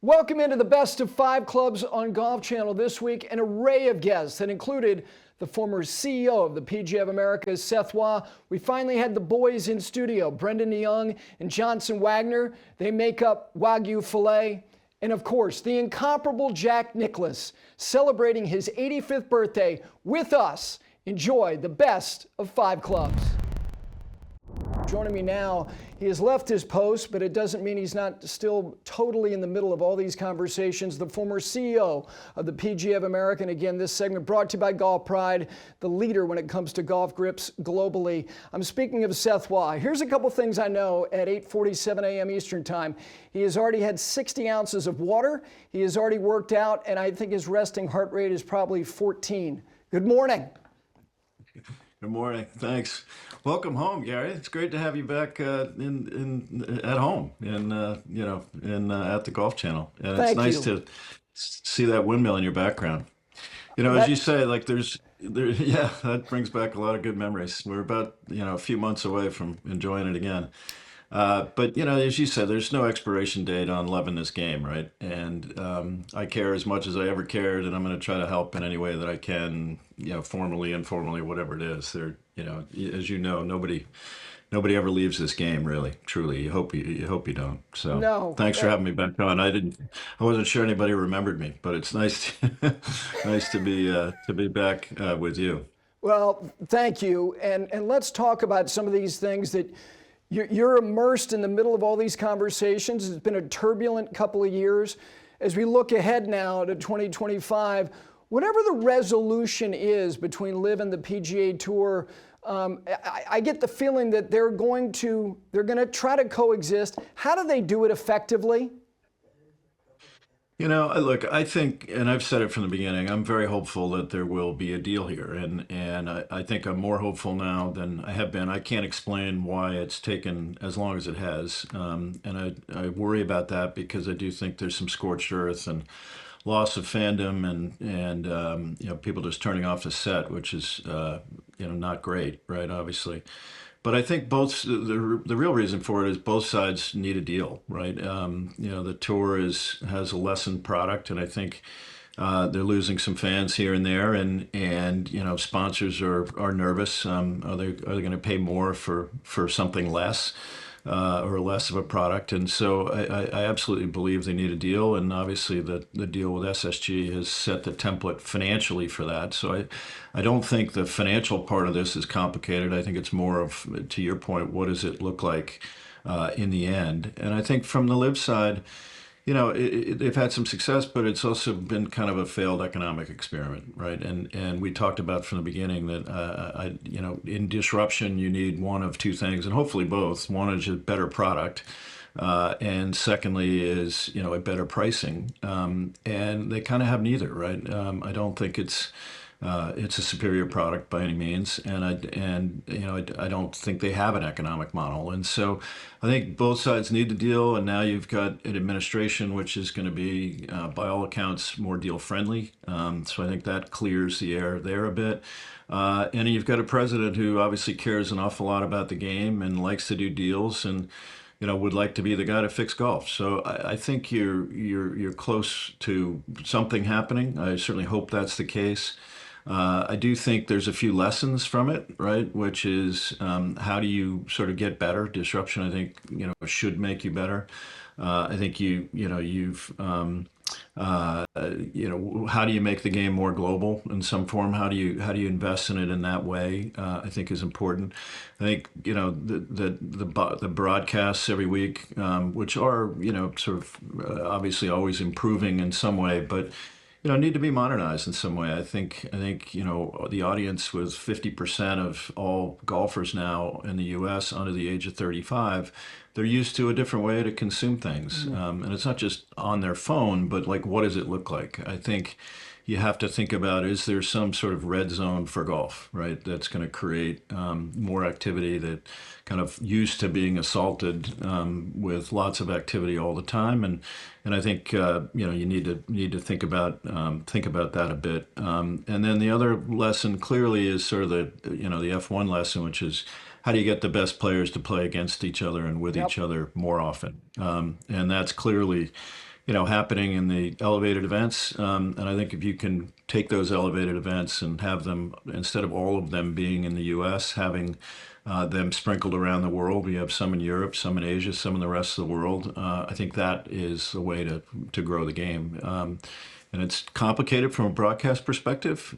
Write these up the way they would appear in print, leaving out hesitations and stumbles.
Welcome into the Best of Five Clubs on Golf Channel. This week, an array of guests that included the former CEO of the PGA of America, Seth Waugh. We finally had the boys in studio, Brendon and Wagner. They make up Wagyu Filet. And of course, the incomparable Jack Nicklaus, celebrating his 85th birthday with us. Enjoy the Best of Five Clubs. Joining me now, he has left his post, but it doesn't mean he's not still totally in the middle of all these conversations. The former CEO of the PGA of America, and again, this segment brought to you by Golf Pride, the leader when it comes to golf grips globally. I'm speaking of Seth Waugh. Here's a couple things I know at 8:47 a.m. Eastern Time. He has already had 60 ounces of water. He has already worked out, and I think his resting heart rate is probably 14. Good morning. Good morning. Thanks. Welcome home, Gary. It's great to have you back at home at the Golf Channel. And it's nice to see that windmill in your background. As you say, that brings back a lot of good memories. We're about a few months away from enjoying it again. But as you said, there's no expiration date on loving this game, right? And I care as much as I ever cared, and I'm going to try to help in any way that I can, formally, informally, whatever it is. There, as you know, nobody ever leaves this game, really, truly. You hope you don't. So no, thanks for having me back on. I wasn't sure anybody remembered me, but it's nice to be back with you. Well, thank you, and let's talk about some of these things that. You're immersed in the middle of all these conversations. It's been a turbulent couple of years. As we look ahead now to 2025, whatever the resolution is between LIV and the PGA Tour, I get the feeling that they're going to try to coexist. How do they do it effectively? Look, I think, and I've said it from the beginning, I'm very hopeful that there will be a deal here. And I think I'm more hopeful now than I have been. I can't explain why it's taken as long as it has. And I worry about that because I do think there's some scorched earth and loss of fandom and people just turning off the set, which is, not great, right, obviously. But I think the real reason for it is both sides need a deal, right? The tour has a lessened product, and I think they're losing some fans here and there, and sponsors are nervous. Are they going to pay more for something less? Or less of a product. And so I absolutely believe they need a deal. And obviously the deal with SSG has set the template financially for that. So I don't think the financial part of this is complicated. I think it's more of, to your point, what does it look like in the end? And I think from the LIV side, they've had some success, but it's also been kind of a failed economic experiment, right? And we talked about from the beginning that, in disruption, you need one of two things, and hopefully both. One is a better product, and secondly is, a better pricing. And they kind of have neither, right? I don't think it's a superior product by any means, and I don't think they have an economic model, and so I think both sides need the deal. And now you've got an administration which is going to be, by all accounts, more deal friendly. So I think that clears the air there a bit. And you've got a president who obviously cares an awful lot about the game and likes to do deals and would like to be the guy to fix golf. So I think you're close to something happening. I certainly hope that's the case. I do think there's a few lessons from it, right? Which is how do you sort of get better? Disruption, I think, should make you better. I think how do you make the game more global in some form? How do you invest in it in that way? I think is important. I think the broadcasts every week, which are sort of obviously always improving in some way, but need to be modernized in some way. I think the audience with 50% of all golfers now in the U.S. under the age of 35, they're used to a different way to consume things. And it's not just on their phone, but what does it look like? I think you have to think about, is there some sort of red zone for golf, right? That's going to create more activity that kind of used to being assaulted with lots of activity all the time. And I think, you need to think about that a bit. And then the other lesson clearly is sort of the F1 lesson, which is how do you get the best players to play against each other and with each other more often? And that's clearly happening in the elevated events. And I think if you can take those elevated events and have them, instead of all of them being in the U.S., having them sprinkled around the world. We have some in Europe, some in Asia, some in the rest of the world. I think that is the way to grow the game. And it's complicated from a broadcast perspective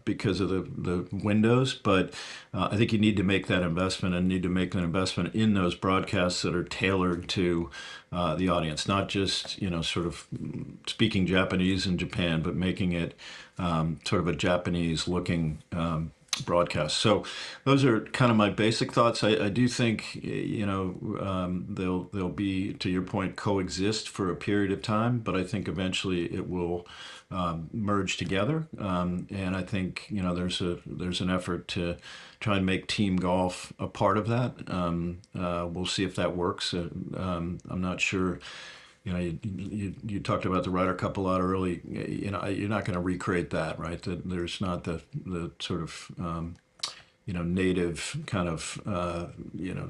because of the windows, but I think you need to make that investment and need to make an investment in those broadcasts that are tailored to the audience, not just, sort of speaking Japanese in Japan, but making it sort of a Japanese looking broadcast. So those are kind of my basic thoughts. I do think, they'll be, to your point, coexist for a period of time, but I think eventually it will merge together. And I think, there's an effort to try and make team golf a part of that. We'll see if that works. I'm not sure. You talked about the Ryder Cup a lot early. You're not going to recreate that, right? There's not the sort of native kind of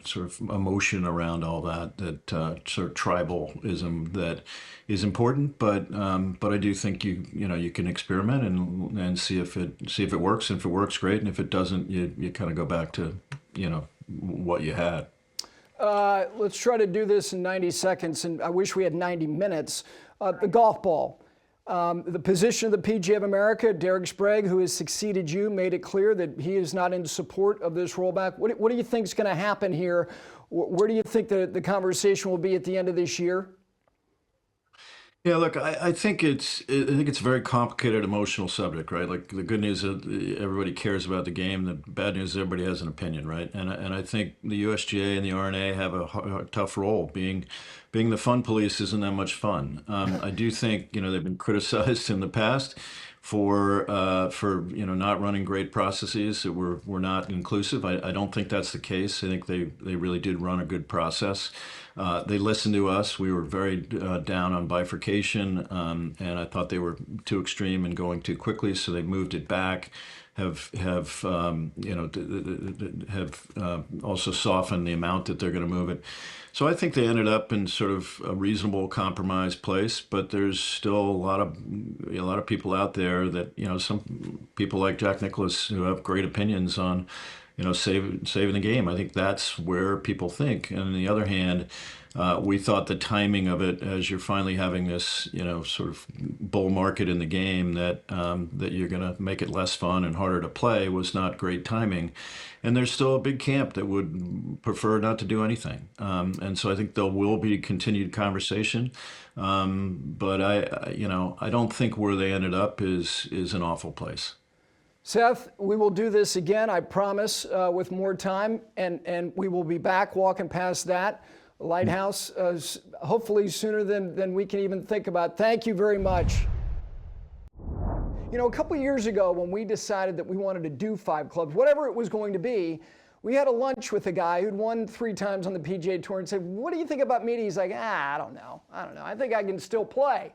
sort of emotion around all that sort of tribalism that is important. But I do think you can experiment and see if it works. And if it works, great. And if it doesn't, you kind of go back to what you had. Let's try to do this in 90 seconds, and I wish we had 90 minutes. The golf ball. The position of the PGA of America, Derek Sprague, who has succeeded you, made it clear that he is not in support of this rollback. What do you think is going to happen here? Where do you think the conversation will be at the end of this year? Yeah, look, I think it's a very complicated emotional subject, right? Like the good news is everybody cares about the game. The bad news is everybody has an opinion, right? And I think the USGA and the RNA have a tough role. Being the fun police isn't that much fun. I do think they've been criticized in the past for not running great processes that were not inclusive. I don't think that's the case. I think they really did run a good process. They listened to us. We were very down on bifurcation, and I thought they were too extreme and going too quickly, so they moved it back. Have also softened the amount that they're going to move it. So I think they ended up in sort of a reasonable compromise place, but there's still a lot of people out there that some people like Jack Nicklaus who have great opinions on saving the game. I think that's where people think. And on the other hand, we thought the timing of it, as you're finally having this, sort of bull market in the game, that you're going to make it less fun and harder to play, was not great timing. And there's still a big camp that would prefer not to do anything. And so I think there will be continued conversation. But I don't think where they ended up is an awful place. Seth, we will do this again, I promise, with more time, and we will be back walking past that lighthouse, hopefully sooner than we can even think about. Thank you very much. A couple years ago when we decided that we wanted to do 5 clubs, whatever it was going to be, we had a lunch with a guy who'd won 3 times on the PGA Tour and said, "What do you think about media?" He's like, I don't know. I think I can still play.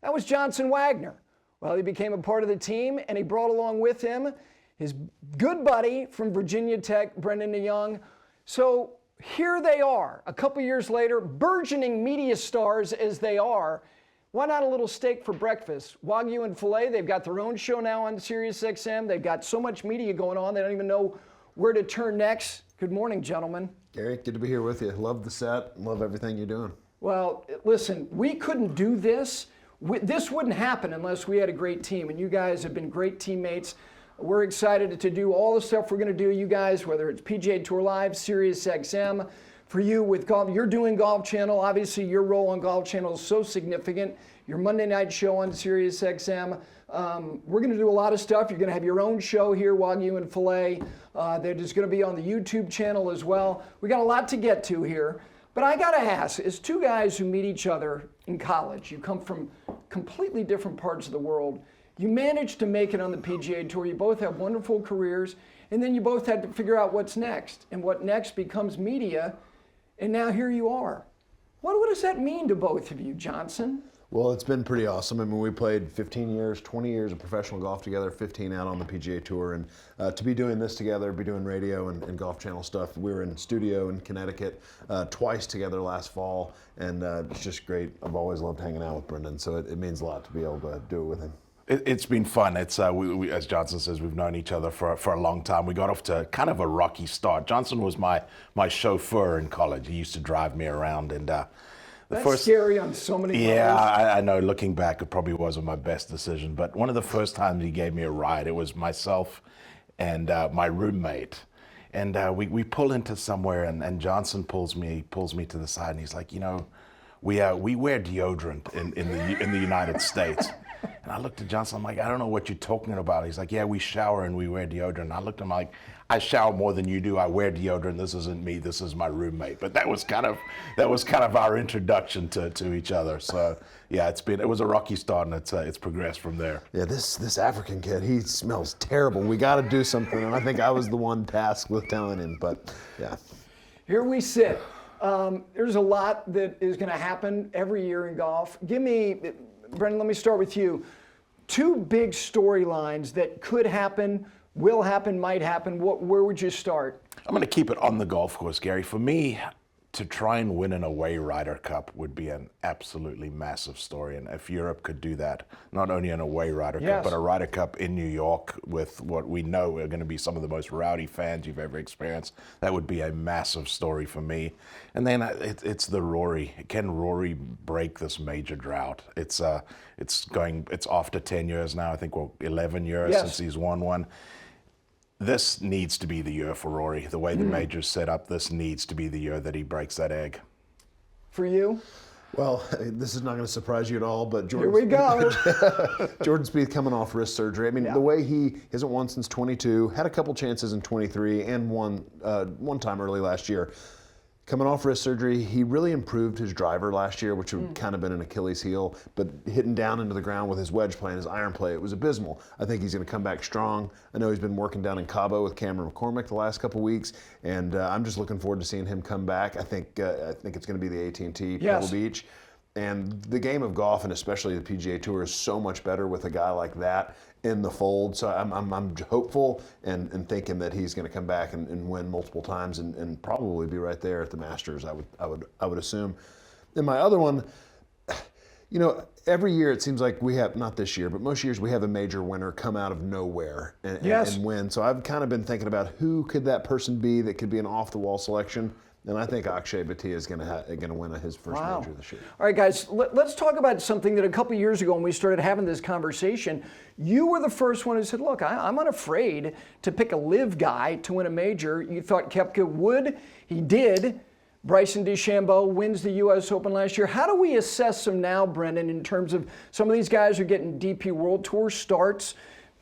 That was Wagner. Well, he became a part of the team, and he brought along with him his good buddy from Virginia Tech, Brendon Jonge. So here they are, a couple years later, burgeoning media stars as they are. Why not a little steak for breakfast? Wagyu and Filet, they've got their own show now on SiriusXM. They've got so much media going on, they don't even know where to turn next. Good morning, gentlemen. Gary, good to be here with you. Love the set, love everything you're doing. Well, listen, we couldn't do this. This wouldn't happen unless we had a great team, and you guys have been great teammates. We're excited to do all the stuff we're going to do, you guys, whether it's PGA Tour Live, SiriusXM. For you with golf, you're doing Golf Channel. Obviously, your role on Golf Channel is so significant. Your Monday night show on SiriusXM. We're going to do a lot of stuff. You're going to have your own show here, Wagyu and Filet. That is going to be on the YouTube channel as well. We got a lot to get to here. But I got to ask, as 2 guys who meet each other in college, you come from completely different parts of the world. You managed to make it on the PGA Tour. You both have wonderful careers. And then you both had to figure out what's next. And what next becomes media. And now here you are. What does that mean to both of you, Johnson? Well, it's been pretty awesome. I mean, we played 15 years, 20 years of professional golf together, 15 out on the PGA Tour. And to be doing this together, be doing radio and Golf Channel stuff. We were in studio in Connecticut twice together last fall. And it's just great. I've always loved hanging out with Brendon. So it means a lot to be able to do it with him. It's been fun. It's we, as Johnson says, we've known each other for a long time. We got off to kind of a rocky start. Johnson was my chauffeur in college. He used to drive me around, and That's scary on so many levels. Yeah, I know. Looking back, it probably wasn't my best decision. But one of the first times he gave me a ride, it was myself and my roommate. And we pull into somewhere, and Johnson pulls me to the side, and he's like, you know, we wear deodorant in the United States. And I looked at Johnson, I'm like, I don't know what you're talking about. He's like, yeah, we shower and we wear deodorant. And I looked at him like, I shower more than you do. I wear deodorant. This isn't me. This is my roommate. But that was kind of our introduction to each other. So yeah, it was a rocky start, and it's progressed from there. Yeah, this African kid, he smells terrible. We got to do something. And I think I was the one tasked with telling him. But yeah. Here we sit. There's a lot that is going to happen every year in golf. Brendon, let me start with you. Two big storylines that could happen, will happen, might happen. Where would you start? I'm going to keep it on the golf course, Gary. For me, to try and win an away Ryder Cup would be an absolutely massive story. And if Europe could do that, not only an away Ryder Cup, but a Ryder Cup in New York with what we know are going to be some of the most rowdy fans you've ever experienced, that would be a massive story for me. And then it's the Rory. Can Rory break this major drought? It's after 10 years now. I think 11 years since he's won one. This needs to be the year for Rory. The way the major's set up, this needs to be the year that he breaks that egg. For you? Well, this is not going to surprise you at all, but Here we go. Jordan Spieth coming off wrist surgery. I mean, the way he hasn't won since 22, had a couple chances in 23, and won one time early last year. Coming off wrist surgery, he really improved his driver last year, which had kind of been an Achilles heel, but hitting down into the ground with his wedge play and his iron play, it was abysmal. I think he's going to come back strong. I know he's been working down in Cabo with Cameron McCormick the last couple weeks, and I'm just looking forward to seeing him come back. I think it's going to be the AT&T Pebble Beach. And the game of golf, and especially the PGA Tour, is so much better with a guy like that in the fold. So I'm hopeful and thinking that he's going to come back and win multiple times and probably be right there at the Masters. I would assume. And my other one, you know, every year it seems like we have, not this year, but most years we have a major winner come out of nowhere and win. So I've kind of been thinking about who could that person be that could be an off-the-wall selection. And I think Akshay Bhatia is going to win his first major this year. All right, guys, let's talk about something that a couple years ago when we started having this conversation, you were the first one who said, look, I'm unafraid to pick a live guy to win a major. You thought Koepka would. He did. Bryson DeChambeau wins the U.S. Open last year. How do we assess them now, Brendon, in terms of some of these guys are getting DP World Tour starts?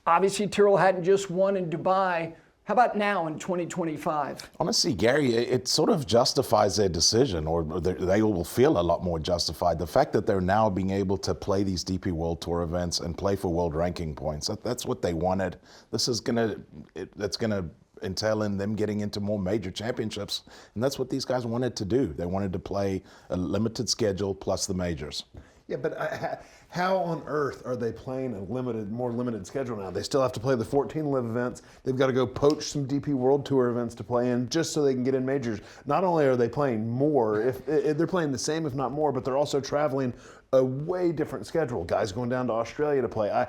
Obviously, Tyrrell Hatton just won in Dubai. How about now in 2025? Honestly, Gary, it sort of justifies their decision, or they will feel a lot more justified. The fact that they're now being able to play these DP World Tour events and play for world ranking points, that's what they wanted. That's gonna entail in them getting into more major championships, and that's what these guys wanted to do. They wanted to play a limited schedule plus the majors. Yeah, but how on earth are they playing a more limited schedule now? They still have to play the 14 live events. They've got to go poach some DP World Tour events to play in just so they can get in majors. Not only are they playing more, if they're playing the same, if not more, but they're also traveling a way different schedule. Guys going down to Australia to play.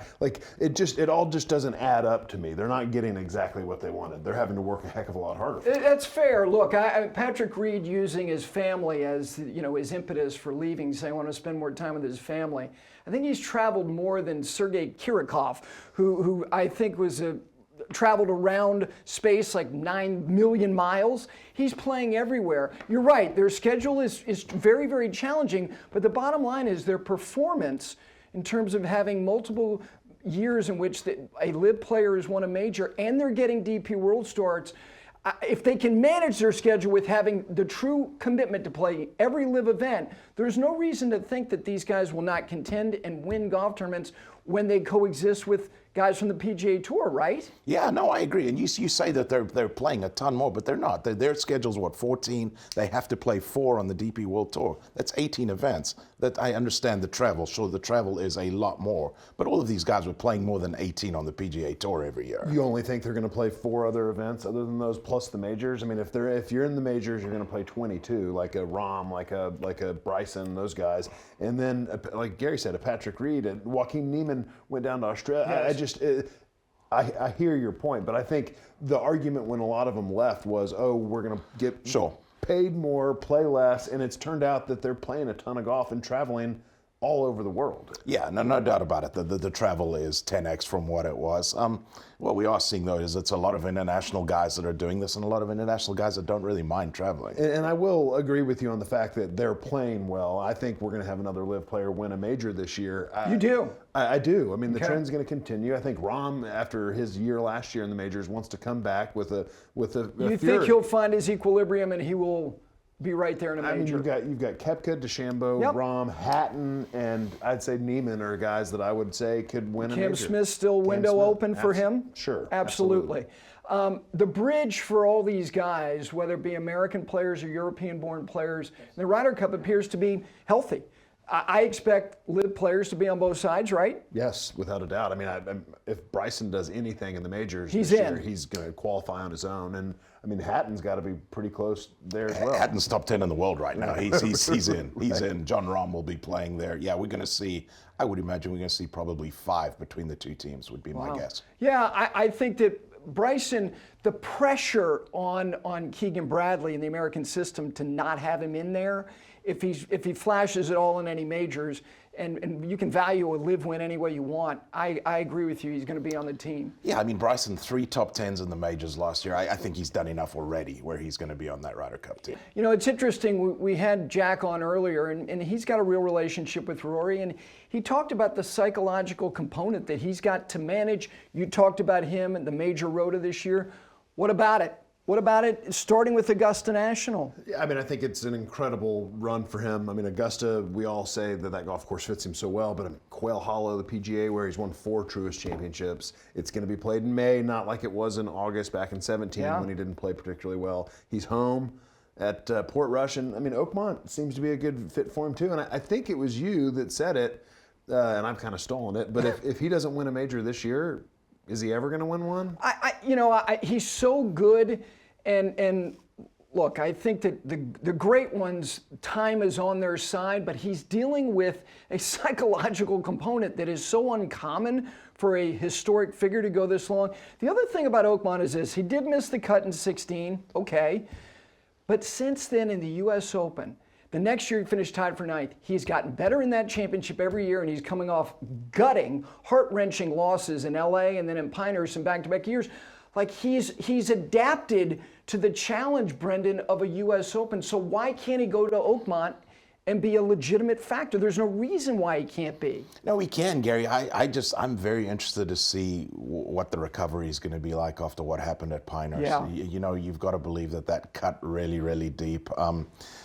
It all just doesn't add up to me. They're not getting exactly what they wanted. They're having to work a heck of a lot harder. That's fair. Look, Patrick Reed using his family as his impetus for leaving, saying, I want to spend more time with his family. I think he's traveled more than Sergei Kirikov, who I think was traveled around space like 9 million miles. He's playing everywhere. You're right, their schedule is very, very challenging, but the bottom line is their performance in terms of having multiple years in which a LIV player has won a major and they're getting DP World starts. If they can manage their schedule with having the true commitment to play every LIV event, there's no reason to think that these guys will not contend and win golf tournaments when they coexist with guys from the PGA Tour, right? Yeah, no, I agree. And you say that they're playing a ton more, but they're not. Their schedule's, 14? They have to play 4 on the DP World Tour. That's 18 events. That I understand the travel. Sure, the travel is a lot more. But all of these guys were playing more than 18 on the PGA Tour every year. You only think they're going to play 4 other events other than those plus the majors? I mean, if you're in the majors, you're going to play 22, like a Rahm, like a Bryson, those guys. And then, like Gary said, a Patrick Reed and Joaquin Niemann went down to Australia. Yes. I hear your point, but I think the argument when a lot of them left was, oh, we're going to get paid more, play less, and it's turned out that they're playing a ton of golf and traveling all over the world. Yeah, no doubt about it. The travel is 10x from what it was. What we are seeing, though, is it's a lot of international guys that are doing this and a lot of international guys that don't really mind traveling. And I will agree with you on the fact that they're playing well. I think we're going to have another LIV player win a major this year. You do? I do. I mean, the trend's going to continue. I think Rahm, after his year last year in the majors, wants to come back with a You think he'll find his equilibrium and he will be right there in a major? I mean, you've got Koepka, DeChambeau, Rahm, Hatton, and I'd say Niemann are guys that I would say could win a major. Cam Smith still window open for him? Sure. Absolutely. The bridge for all these guys, whether it be American players or European-born players, the Ryder Cup appears to be healthy. I expect LIV players to be on both sides, right? Yes, without a doubt. I mean, if Bryson does anything in the majors this year, he's going to qualify on his own. And I mean, Hatton's got to be pretty close there as well. Hatton's top 10 in the world right now. He's in. He's in. John Rahm will be playing there. Yeah, we're going to see. I would imagine we're going to see probably 5 between the two teams. Would be my guess. Yeah, I think that Bryson, the pressure on Keegan Bradley in the American system to not have him in there, if he flashes at all in any majors, and you can value a LIV win any way you want, I agree with you. He's going to be on the team. Yeah, I mean, Bryson, 3 top 10s in the majors last year. I think he's done enough already where he's going to be on that Ryder Cup team. You know, it's interesting. We had Jack on earlier, and he's got a real relationship with Rory, and he talked about the psychological component that he's got to manage. You talked about him at the major rota this year. What about it? What about it starting with Augusta National? Yeah, I mean, I think it's an incredible run for him. I mean, Augusta, we all say that golf course fits him so well, but Quail Hollow, the PGA, where he's won 4 Truist Championships, it's going to be played in May, not like it was in August back in 17 when he didn't play particularly well. He's home at Portrush, and I mean, Oakmont seems to be a good fit for him too, and I think it was you that said it, and I've kind of stolen it, but if he doesn't win a major this year, is he ever going to win one? He's so good, and look, I think that the great ones, time is on their side, but he's dealing with a psychological component that is so uncommon for a historic figure to go this long. The other thing about Oakmont is this: he did miss the cut in 16, okay, but since then in the U.S. Open, the next year he finished tied for 9th. He's gotten better in that championship every year, and he's coming off gutting, heart-wrenching losses in LA and then in Pinehurst in back-to-back years. Like he's adapted to the challenge, Brendon, of a U.S. Open. So why can't he go to Oakmont and be a legitimate factor? There's no reason why he can't be. No, he can, Gary. I'm very interested to see what the recovery is going to be like after what happened at Pinehurst. Yeah. You know, you've got to believe that cut really, really deep.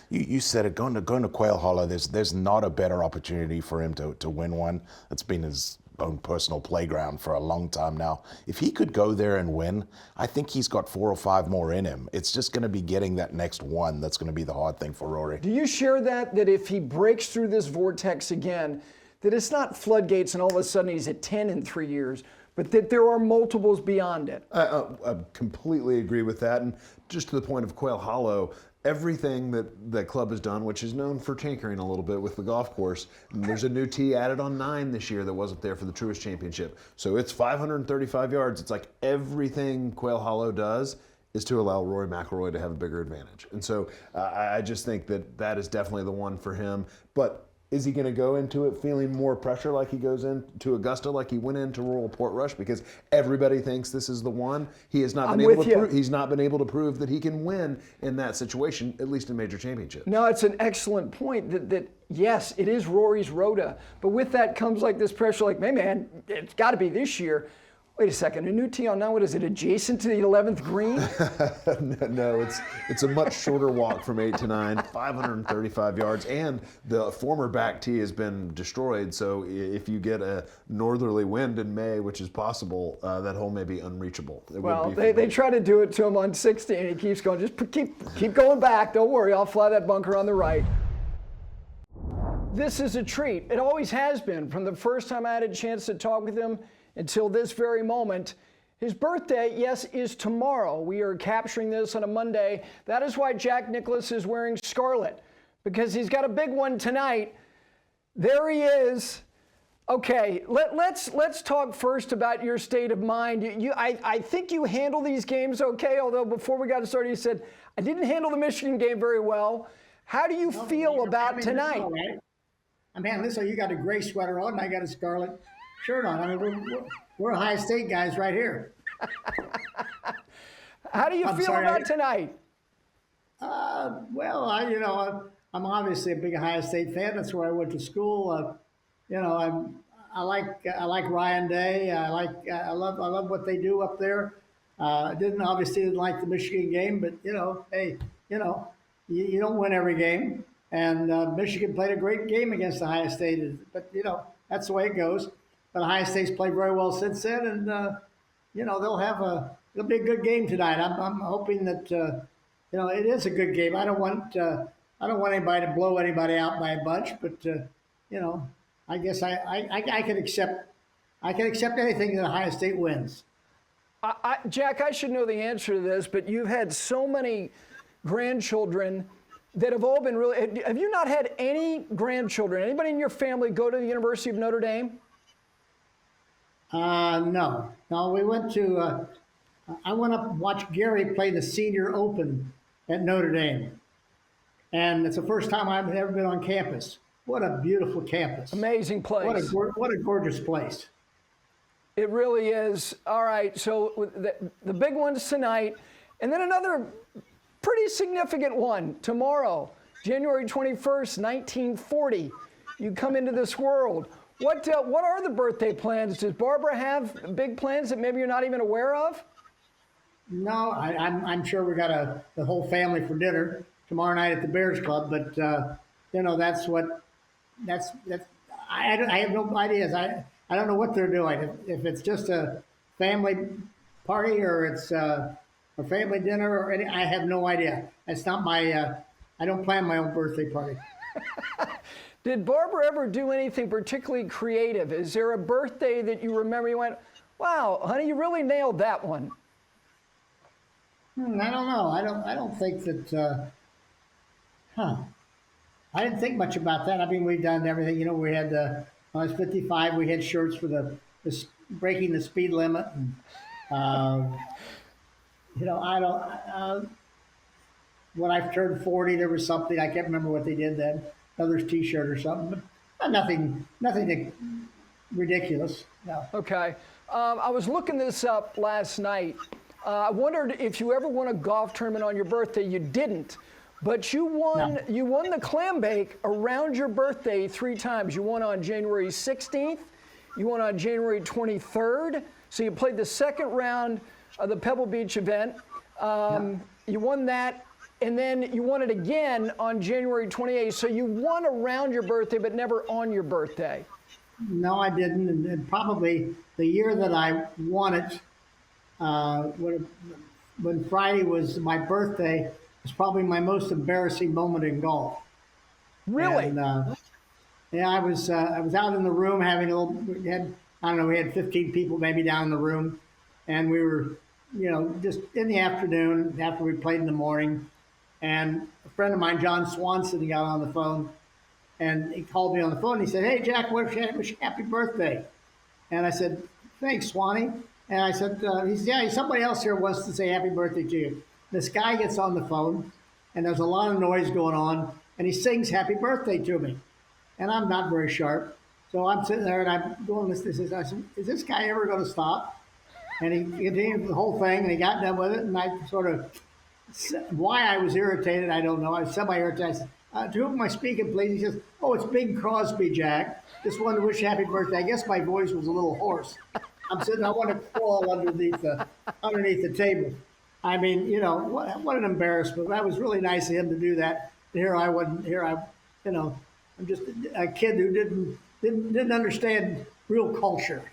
You said it, going to Quail Hollow, there's not a better opportunity for him to win one. It's been his own personal playground for a long time now. If he could go there and win, I think he's got 4 or 5 more in him. It's just going to be getting that next one that's going to be the hard thing for Rory. Do you share that if he breaks through this vortex again, that it's not floodgates and all of a sudden he's at 10 in 3 years, but that there are multiples beyond it? I completely agree with that. And just to the point of Quail Hollow, everything that club has done, which is known for tinkering a little bit with the golf course, and there's a new tee added on 9 this year that wasn't there for the Truist Championship. So it's 535 yards. It's like everything Quail Hollow does is to allow Rory McIlroy to have a bigger advantage. And so I just think that is definitely the one for him. But is he going to go into it feeling more pressure like he goes into Augusta, like he went into Royal Portrush, because everybody thinks this is the one? He has not been able to he's not been able to prove that he can win in that situation, at least in major championships. No, it's an excellent point that yes, it is Rory's rota, but with that comes like this pressure, like, hey man, it's got to be this year. Wait a second, a new tee on now, what is it, adjacent to the 11th green? No, it's a much shorter walk from 8 to 9, 535 yards, and the former back tee has been destroyed, so if you get a northerly wind in May, which is possible, that hole may be unreachable. Well, they try to do it to him on 60, and he keeps going, just keep going back, don't worry, I'll fly that bunker on the right. This is a treat. It always has been, from the first time I had a chance to talk with him until this very moment. His birthday, yes, is tomorrow. We are capturing this on a Monday. That is why Jack Nicklaus is wearing scarlet, because he's got a big one tonight. There he is. Okay, let's talk first about your state of mind. I think you handle these games okay, although before we got started, you said, I didn't handle the Michigan game very well. How do you feel about tonight? I'm handling this, so you got a gray sweater on, and I got a scarlet shirt on. I mean, we're Ohio State guys right here. How do you feel about tonight? Well, I'm obviously a big Ohio State fan. That's where I went to school. I like Ryan Day. I love what they do up there. Didn't like the Michigan game, but hey, you don't win every game. And Michigan played a great game against Ohio State, but that's the way it goes. But Ohio State's played very well since then, and it'll be a good game tonight. I'm hoping that it is a good game. I don't want anybody to blow anybody out by a bunch, but I guess I can accept anything that Ohio State wins. Jack, I should know the answer to this, but you've had so many grandchildren that have all been really. Have you not had any grandchildren? Anybody in your family go to the University of Notre Dame? No. We went to. I went up and watched Gary play the Senior Open at Notre Dame, and it's the first time I've ever been on campus. What a beautiful campus! Amazing place. What a gorgeous place. It really is. All right, so the big one's tonight, and then another pretty significant one tomorrow, January 21st, 1940. You come into this world. What are the birthday plans? Does Barbara have big plans that maybe you're not even aware of? No, I'm sure we got the whole family for dinner tomorrow night at the Bears Club. But I have no ideas. I don't know what they're doing. If it's just a family party or it's a family dinner or any, I have no idea. That's not my. I don't plan my own birthday party. Did Barbara ever do anything particularly creative? Is there a birthday that you remember you went, wow, honey, you really nailed that one? I don't know. I don't think that. I didn't think much about that. I mean, we've done everything. We had when I was 55, we had shirts for the breaking the speed limit. And, I don't. When I turned 40, there was something I can't remember what they did then. Another T-shirt or something, but nothing ridiculous. No. Okay. I was looking this up last night. I wondered if you ever won a golf tournament on your birthday. You didn't, but you won. No. You won the clam bake around your birthday 3 times. You won on January 16th. You won on January 23rd. So you played the second round of the Pebble Beach event. You won that. And then you won it again on January 28th. So you won around your birthday, but never on your birthday. No, I didn't. And probably the year that I won it, when Friday was my birthday, was probably my most embarrassing moment in golf. Really? And, yeah, I was out in the room having a little. We had 15 people maybe down in the room, and we were, just in the afternoon after we played in the morning. And a friend of mine, John Swanson, got on the phone, and he called me on the phone. And he said, "Hey, Jack, wish you happy birthday." And I said, "Thanks, Swanee." And I said, he said, "Yeah, somebody else here wants to say happy birthday to you." This guy gets on the phone, and there's a lot of noise going on, and he sings happy birthday to me. And I'm not very sharp. So I'm sitting there, and I'm doing this. I said, "Is this guy ever going to stop?" And he continued the whole thing, and he got done with it, and I sort of... Why I was irritated, I don't know. I was semi-irritated. I said, "To whom am I speaking, please?" He says, "Oh, it's Bing Crosby, Jack. Just wanted to wish you happy birthday." I guess my voice was a little hoarse. I'm sitting. I want to crawl underneath the table. I mean, what an embarrassment. That was really nice of him to do that. Here I wasn't. I'm just a kid who didn't understand real culture.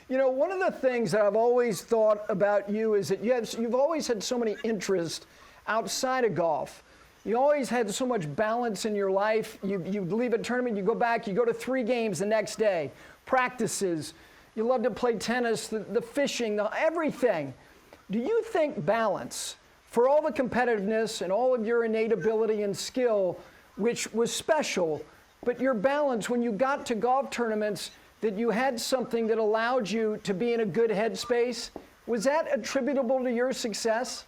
One of the things that I've always thought about you is that you've always had so many interests outside of golf. You always had so much balance in your life. You leave a tournament, you go back, you go to 3 games the next day, practices. You love to play tennis, the fishing, everything. Do you think balance, for all the competitiveness and all of your innate ability and skill, which was special, but your balance when you got to golf tournaments, that you had something that allowed you to be in a good headspace? Was that attributable to your success?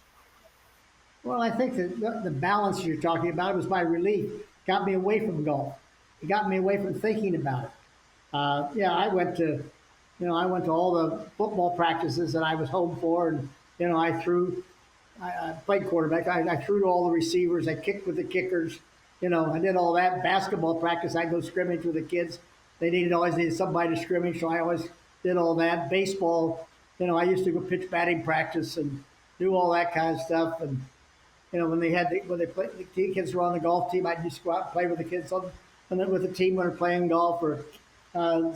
Well, I think that the balance you're talking about was my relief. Got me away from golf. It got me away from thinking about it. I went to all the football practices that I was home for, and I played quarterback. I threw to all the receivers. I kicked with the kickers. I did all that. Basketball practice, I'd go scrimmage with the kids. They always needed somebody to scrimmage, so I always did all that. Baseball, I used to go pitch batting practice and do all that kind of stuff. And when the kids were on the golf team, I'd just go out and play with the kids with the team when they're playing golf. Or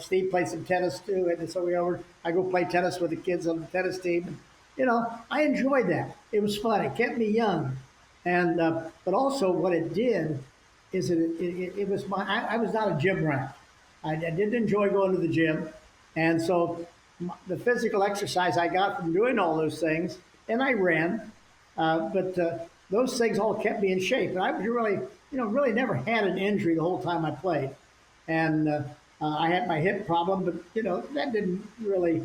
Steve played some tennis too, and so I go play tennis with the kids on the tennis team. I enjoyed that. It was fun. It kept me young, and but also what it did is it was I was not a gym rat. I didn't enjoy going to the gym, and so the physical exercise I got from doing all those things, and I ran, but those things all kept me in shape. And I was really never had an injury the whole time I played, and I had my hip problem, but that didn't really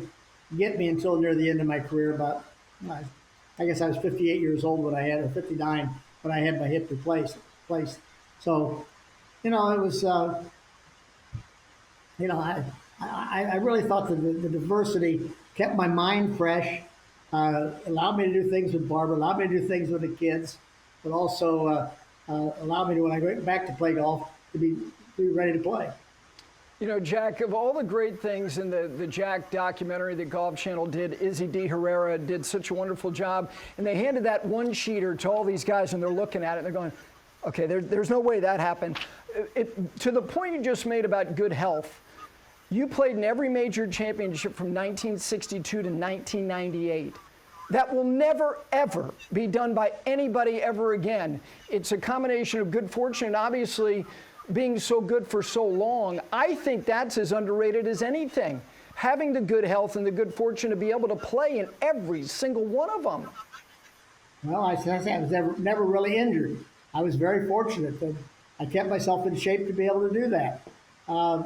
get me until near the end of my career. About I guess I was 58 years old when I had, or 59 when I had my hip replaced. So, it was. I really thought that the diversity kept my mind fresh, allowed me to do things with Barbara, allowed me to do things with the kids, but also allowed me to, when I went back to play golf, to be ready to play. Jack, of all the great things in the Jack documentary that Golf Channel did, Izzy D. Herrera did such a wonderful job. And they handed that one-sheeter to all these guys, and they're looking at it, and they're going, okay, there's no way that happened. To the point you just made about good health, you played in every major championship from 1962 to 1998. That will never, ever be done by anybody ever again. It's a combination of good fortune and obviously being so good for so long. I think that's as underrated as anything. Having the good health and the good fortune to be able to play in every single one of them. Well, I was never really injured. I was very fortunate that I kept myself in shape to be able to do that. I'm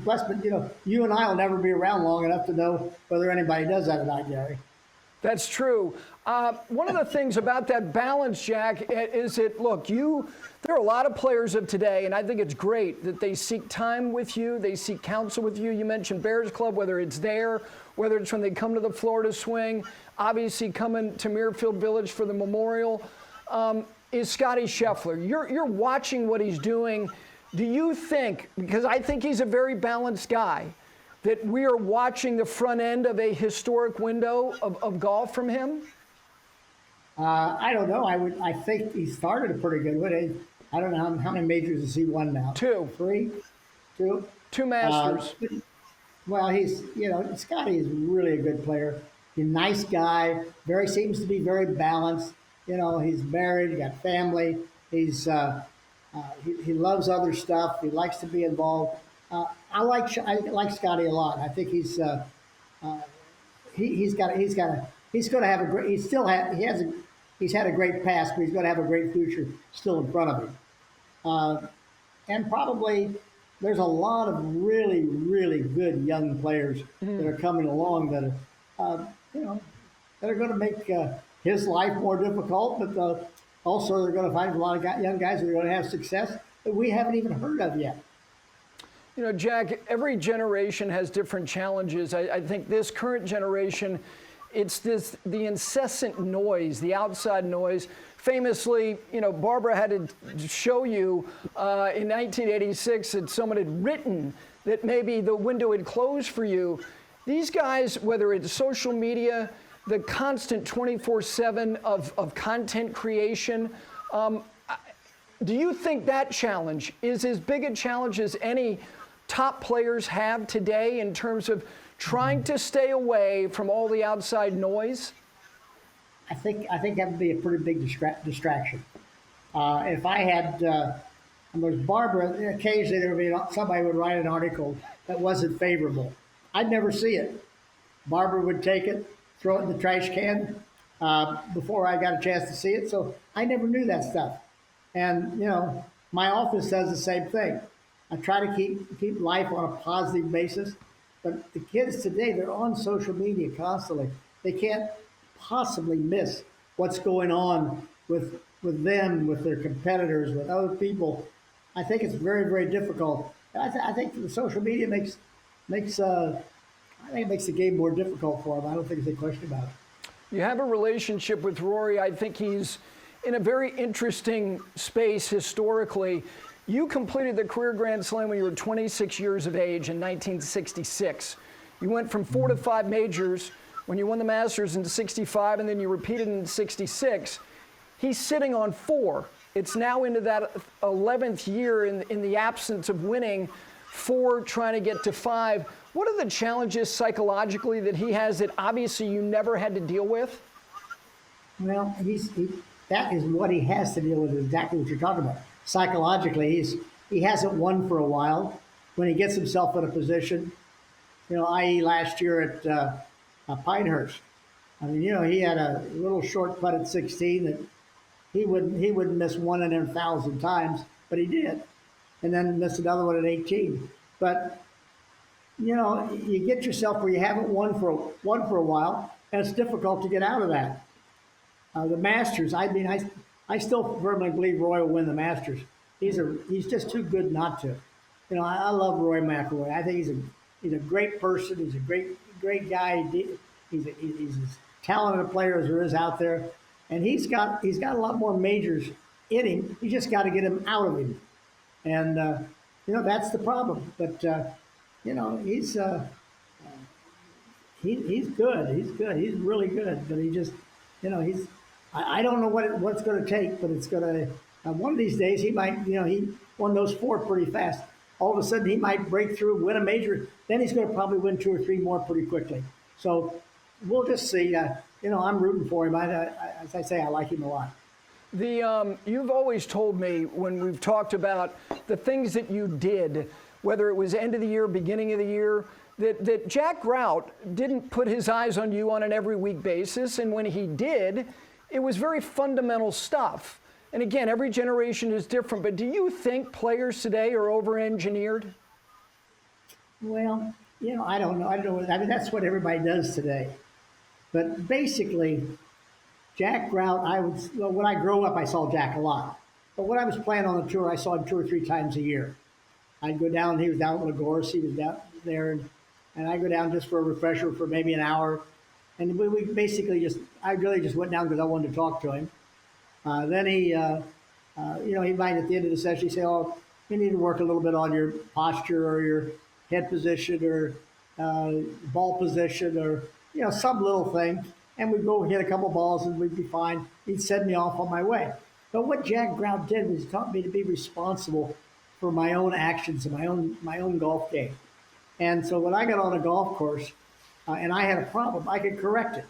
blessed, but you and I will never be around long enough to know whether anybody does that or not, Gary. That's true. One of the things about that balance, Jack, is that, look, there are a lot of players of today, and I think it's great that they seek time with you, they seek counsel with you. You mentioned Bears Club, whether it's there, whether it's when they come to the Florida Swing, obviously coming to Muirfield Village for the Memorial, is Scotty Scheffler. You're watching what he's doing. Do you think, because I think he's a very balanced guy, that we are watching the front end of a historic window of golf from him? I don't know. I think he started a pretty good one. I don't know how many majors has he won now. 2. 3? 2? 2 Masters. Well, Scotty is really a good player. He's a nice guy. Seems to be very balanced. He's married. He got family. He loves other stuff. He likes to be involved. I like Scotty a lot. I think he's going to have a great. He's had a great past, but he's going to have a great future still in front of him. And probably there's a lot of really, really good young players that are coming along that are, that are going to make his life more difficult, but also they're going to find a lot of young guys that are going to have success that we haven't even heard of yet. Jack, every generation has different challenges. I think this current generation, it's the incessant noise, the outside noise. famously, Barbara had to show you in 1986 that someone had written that maybe the window had closed for you. These guys, whether it's social media, the constant 24/7 of content creation, do you think that challenge is as big a challenge as any top players have today in terms of trying to stay away from all the outside noise? I think that would be a pretty big distraction. If I had, there's Barbara, occasionally there would be somebody would write an article that wasn't favorable. I'd never see it. Barbara would take it, throw it in the trash can before I got a chance to see it. So I never knew that stuff. And my office does the same thing. I try to keep life on a positive basis. But the kids today, they're on social media constantly. They can't possibly miss what's going on with them, with their competitors, with other people. I think it's very, very difficult. I think the social media makes the game more difficult for them. I don't think there's a question about it. You have a relationship with Rory. I think he's in a very interesting space historically. You completed the career Grand Slam when you were 26 years of age in 1966. You went from 4 to 5 majors when you won the Masters in 65, and then you repeated in 66. He's sitting on 4. It's now into that 11th year in the absence of winning, 4 trying to get to 5. What are the challenges psychologically that he has that obviously you never had to deal with? Well, that is what he has to deal with, exactly what you're talking about. Psychologically, he hasn't won for a while. When he gets himself in a position, i.e. last year at Pinehurst, he had a little short putt at 16 that he wouldn't miss one in 1,000 times, but he did, and then missed another one at 18. But you get yourself where you haven't won for a while, and it's difficult to get out of that. The Masters, I still firmly believe Roy will win the Masters. He's just too good not to. I love Roy McIlroy. I think he's a great person. He's a great guy. He's as talented a player as there is out there, and he's got a lot more majors in him. You just got to get him out of him, and that's the problem. But he's good. He's good. He's really good. But he just I don't know what it's going to take, but it's going to. One of these days, he might. He won those 4 pretty fast. All of a sudden, he might break through, win a major. Then he's going to probably win 2 or 3 more pretty quickly. So we'll just see. I'm rooting for him. As I say, I like him a lot. You've always told me when we've talked about the things that you did, whether it was end of the year, beginning of the year, that Jack Grout didn't put his eyes on you on an every week basis, and when he did, it was very fundamental stuff. And again, every generation is different, but do you think players today are over-engineered? Well, I don't know. That's what everybody does today. But basically, Jack Grout, when I grew up, I saw Jack a lot. But when I was playing on the tour, I saw him 2 or 3 times a year. I'd go down, he was down at Lagos, he was down there, and I'd go down just for a refresher for maybe an hour. And we basically I really just went down because I wanted to talk to him. Then he might at the end of the session say, "Oh, you need to work a little bit on your posture or your head position or ball position or some little thing." And we'd go hit a couple balls and we'd be fine. He'd send me off on my way. But what Jack Grout did was he taught me to be responsible for my own actions and my own golf game. And so when I got on a golf course and I had a problem, I could correct it.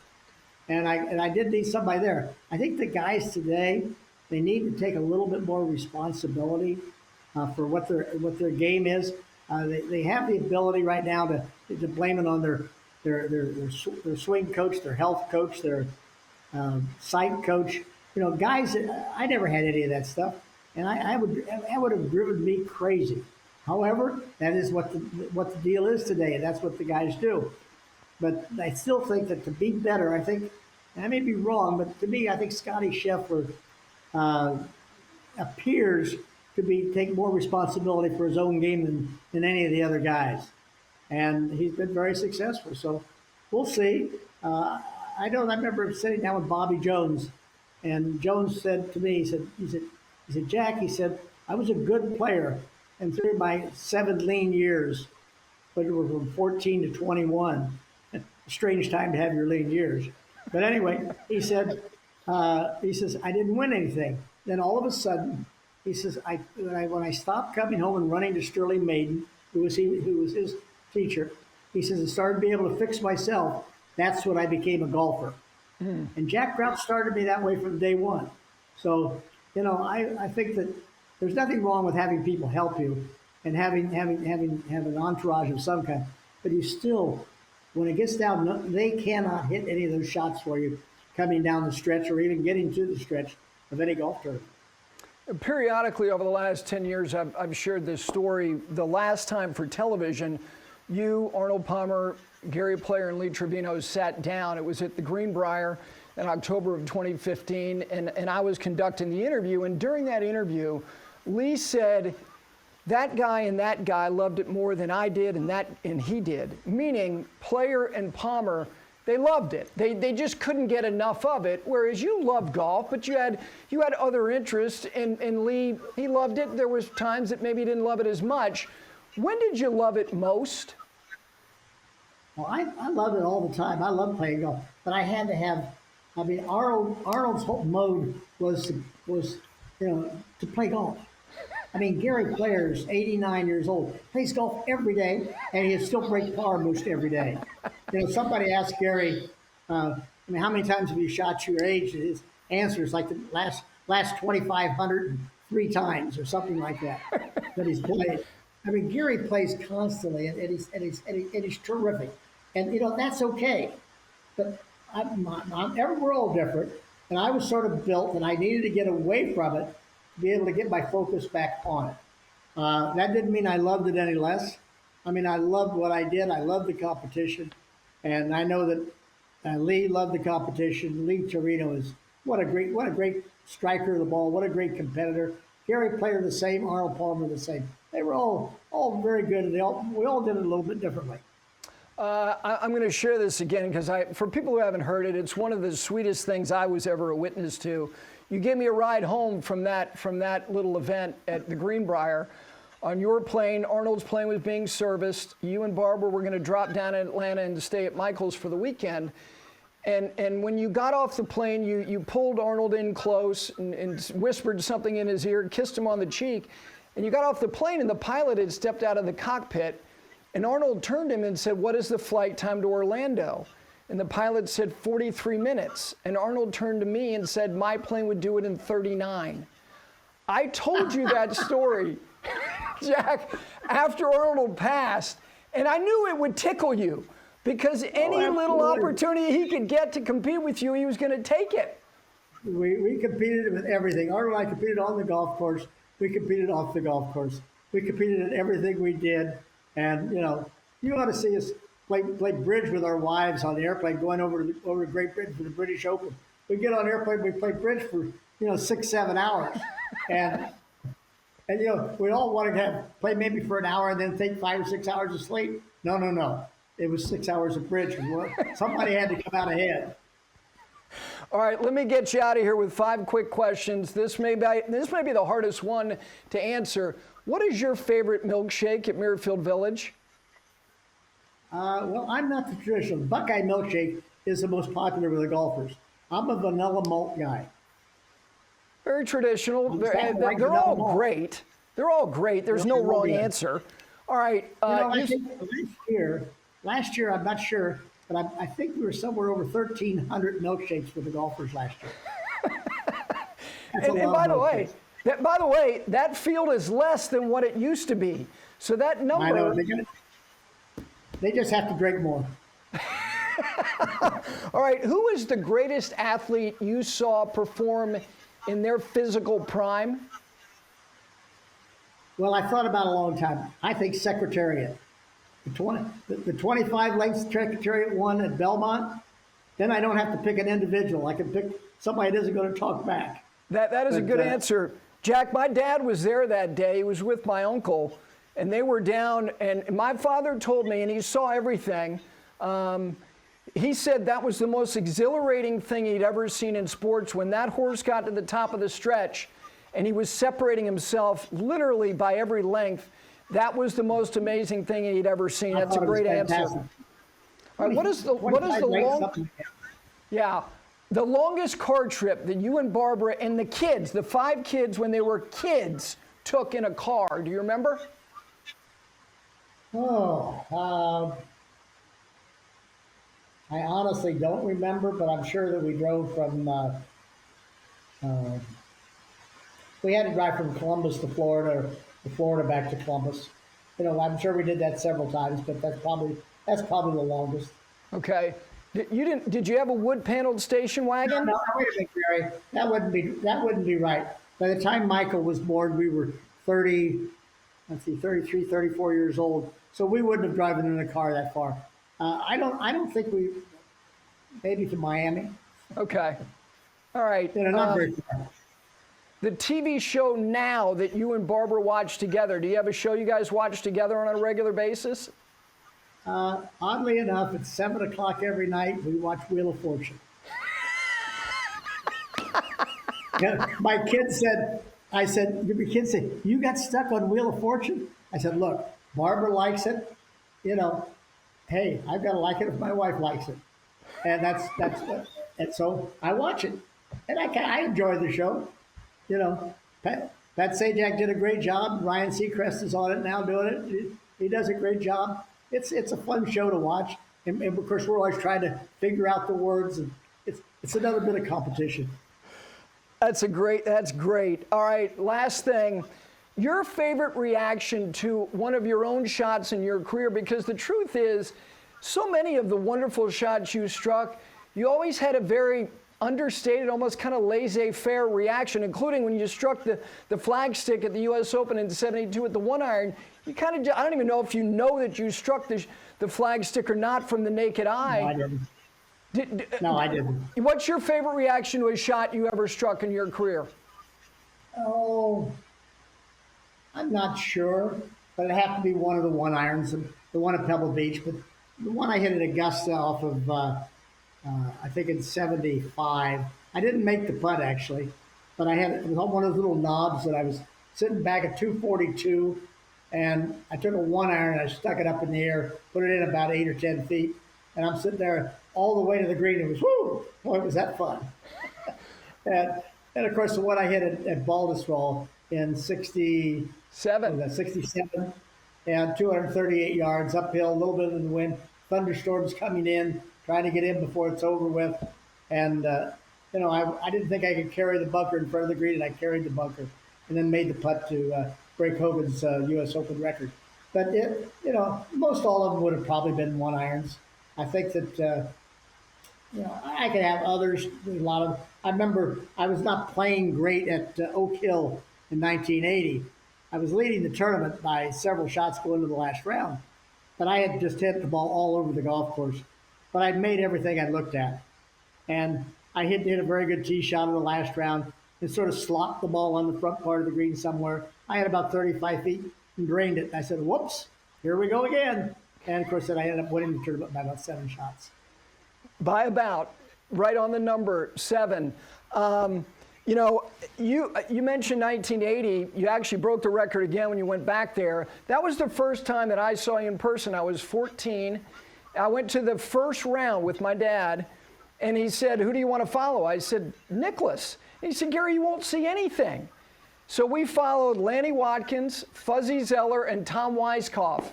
And I did need somebody there. I think the guys today, they need to take a little bit more responsibility for what their game is. They have the ability right now to blame it on their swing coach, their health coach, their sight coach. Guys, I never had any of that stuff, and that would have driven me crazy. However, that is what the deal is today. That's what the guys do. But I still think that to be better, I think, and I may be wrong, but to me, I think Scotty Scheffler appears to take more responsibility for his own game than any of the other guys. And he's been very successful. So we'll see. I remember sitting down with Bobby Jones And Jones said to me, he said, Jack, he said, I was a good player, and through my 7 lean years, but it was from 14 to 21. A strange time to have your lean years. But anyway, he said, he says, I didn't win anything. Then all of a sudden, he says, when I stopped coming home and running to Sterling Maiden, who was his teacher, he says, I started being able to fix myself. That's when I became a golfer. And Jack Grout started me that way from day one. So, I think that there's nothing wrong with having people help you and having an entourage of some kind. But you still, when it gets down, they cannot hit any of those shots for you coming down the stretch or even getting to the stretch of any golf tournament. Periodically over the last 10 years, I've shared this story. The last time for television, you, Arnold Palmer, Gary Player, and Lee Trevino sat down. It was at the Greenbrier in October of 2015, and I was conducting the interview. And during that interview, Lee said, that guy and that guy loved it more than I did and he did. Meaning, Player and Palmer, they loved it. They just couldn't get enough of it. Whereas you loved golf, but you had other interests. And Lee, he loved it. There was times that maybe he didn't love it as much. When did you love it most? Well, I love it all the time. I love playing golf, but I had to have. I mean, Arnold's whole mode was to play golf. I mean, Gary Player's 89 years old, plays golf every day, and he still breaks par most every day. Somebody asked Gary, how many times have you shot your age? His answer is like the last 2,503 times or something like that he's played. I mean, Gary plays constantly, and he's terrific. And, that's okay. But we're all different, and I was sort of built, and I needed to get away from it to be able to get my focus back on it. That didn't mean I loved it any less. I mean, I loved what I did. I loved the competition. And I know that Lee loved the competition. Lee Torino is what a great striker of the ball. What a great competitor. Gary Player the same. Arnold Palmer the same. They were all very good. And we all did it a little bit differently. I'm going to share this again because for people who haven't heard it, it's one of the sweetest things I was ever a witness to. You gave me a ride home from that little event at the Greenbrier. On your plane, Arnold's plane was being serviced. You and Barbara were going to drop down in Atlanta and stay at Michael's for the weekend. And when you got off the plane, you pulled Arnold in close and whispered something in his ear, kissed him on the cheek. And you got off the plane, and the pilot had stepped out of the cockpit. And Arnold turned to him and said, "What is the flight time to Orlando?" And the pilot said 43 minutes. And Arnold turned to me and said, "My plane would do it in 39. I told you that story, Jack, after Arnold passed. And I knew it would tickle you because any little opportunity he could get to compete with you, he was going to take it. We competed with everything. Arnold and I competed on the golf course. We competed off the golf course. We competed in everything we did. And, you ought to see us play bridge with our wives on the airplane going over to Great Britain for the British Open. We get on the airplane, we play bridge for 6-7 hours, and we all wanted to play maybe for an hour and then take 5 or 6 hours of sleep. No, it was 6 hours of bridge. Somebody had to come out ahead. All right, let me get you out of here with 5 quick questions. This may be the hardest one to answer. What is your favorite milkshake at Muirfield Village? Well, I'm not the traditional. Buckeye milkshake is the most popular with the golfers. I'm a vanilla malt guy. Very traditional. They're all great. They're all great. There's no wrong answer. All right. I think last year, I'm not sure, but I think we were somewhere over 1,300 milkshakes for the golfers last year. And by the way, that field is less than what it used to be. So that number. I know. They just have to drink more. All right. Who is the greatest athlete you saw perform in their physical prime? Well, I thought about it a long time. I think Secretariat. The 25 length Secretariat won at Belmont. Then I don't have to pick an individual. I can pick somebody that isn't going to talk back. That is a good answer. Jack, my dad was there that day. He was with my uncle, and they were down, and my father told me, and he saw everything, He said that was the most exhilarating thing he'd ever seen in sports when that horse got to the top of the stretch and he was separating himself literally by every length. That was the most amazing thing he'd ever seen. That's a great answer. All right, what is the long? Yeah, the longest car trip that you and Barbara and the kids, the 5 kids when they were kids, took in a car? Do you remember? I honestly don't remember, but I'm sure that we drove from. We had to drive from Columbus to Florida, or Florida back to Columbus. You know, I'm sure we did that several times, but that's probably the longest. Okay. Did you have a wood-paneled station wagon? No, wait a minute, Gary. That wouldn't be right. By the time Michael was born, we were 33, 34 years old. So we wouldn't have driven in a car that far. I don't think we, maybe to Miami. Okay. All right. Not very far. The TV show now that you and Barbara watch together, do you have a show you guys watch together on a regular basis? Oddly enough, at 7 o'clock every night, we watch Wheel of Fortune. My kids said, you got stuck on Wheel of Fortune? I said, look, Barbara likes it. You know, hey, I've got to like it if my wife likes it. And and so I watch it. And I enjoy the show. You know, Pat Sajak did a great job. Ryan Seacrest is on it now doing it. He does a great job. It's a fun show to watch. And of course, we're always trying to figure out the words. And it's another bit of competition. That's great. All right, last thing. Your favorite reaction to one of your own shots in your career, because the truth is, so many of the wonderful shots you struck, you always had a very understated, almost kind of laissez-faire reaction, including when you struck the flagstick at the U.S. Open in '72 with the 1-iron. You kind of, I don't even know if you know that you struck the flagstick or not from the naked eye. No, I didn't. No, I didn't. What's your favorite reaction to a shot you ever struck in your career? Oh, I'm not sure, but it'd have to be one of the 1-irons, the one at Pebble Beach. But the one I hit at Augusta off of, I think in '75. I didn't make the putt actually, but it was on one of those little knobs that I was sitting back at 242, and I took a 1-iron and I stuck it up in the air, put it in about 8 or 10 feet, and I'm sitting there all the way to the green. It was whoo! Boy, was that fun! and of course, the one I hit at Baldwin in '67, and 238 yards uphill, a little bit in the wind, thunderstorms coming in, trying to get in before it's over with. And, you know, I didn't think I could carry the bunker in front of the green, and I carried the bunker and then made the putt to break Hogan's U.S. Open record. But, you know, most all of them would have probably been 1-irons. I think that, you know, I could have others. There's a lot of, I remember I was not playing great at Oak Hill in 1980. I was leading the tournament by several shots going to the last round, but I had just hit the ball all over the golf course. But I'd made everything I looked at. And I hit a very good tee shot in the last round and sort of slopped the ball on the front part of the green somewhere. I had about 35 feet and drained it. I said, whoops, here we go again. And of course, then I ended up winning the tournament by about 7 shots. By about, right on the number, 7. You know, you mentioned 1980. You actually broke the record again when you went back there. That was the first time that I saw you in person. I was 14. I went to the first round with my dad, and he said, who do you want to follow? I said, Nicklaus. And he said, Gary, you won't see anything. So we followed Lanny Watkins, Fuzzy Zeller, and Tom Weiskopf.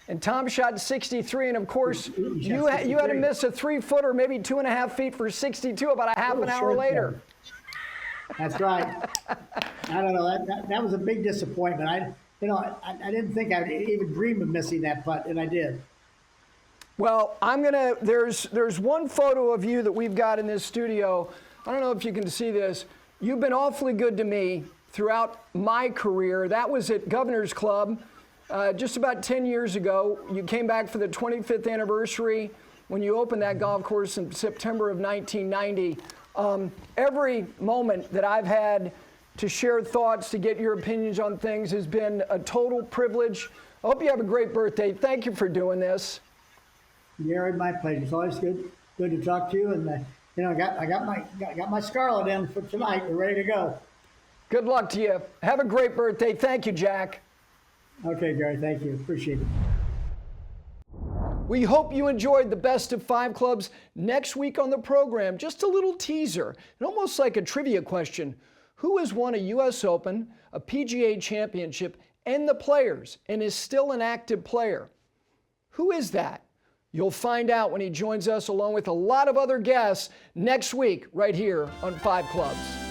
And Tom shot 63, and of course, you had to miss a 3-footer, maybe 2.5 feet for 62 about a half an hour later. That's right. I don't know. That was a big disappointment. I didn't think I'd even dream of missing that putt, and I did. Well, there's one photo of you that we've got in this studio. I don't know if you can see this. You've been awfully good to me throughout my career. That was at Governor's Club just about 10 years ago. You came back for the 25th anniversary when you opened that golf course in September of 1990. Every moment that I've had to share thoughts, to get your opinions on things has been a total privilege. I hope you have a great birthday. Thank you for doing this. Gary, my pleasure. It's always good Good to talk to you. And I got my Scarlet in for tonight. We're ready to go. Good luck to you. Have a great birthday. Thank you, Jack. Okay, Gary. Thank you. Appreciate it. We hope you enjoyed the Best of 5 Clubs. Next week on the program, just a little teaser, and almost like a trivia question. Who has won a U.S. Open, a PGA Championship, and the Players, and is still an active player? Who is that? You'll find out when he joins us along with a lot of other guests next week right here on 5 Clubs.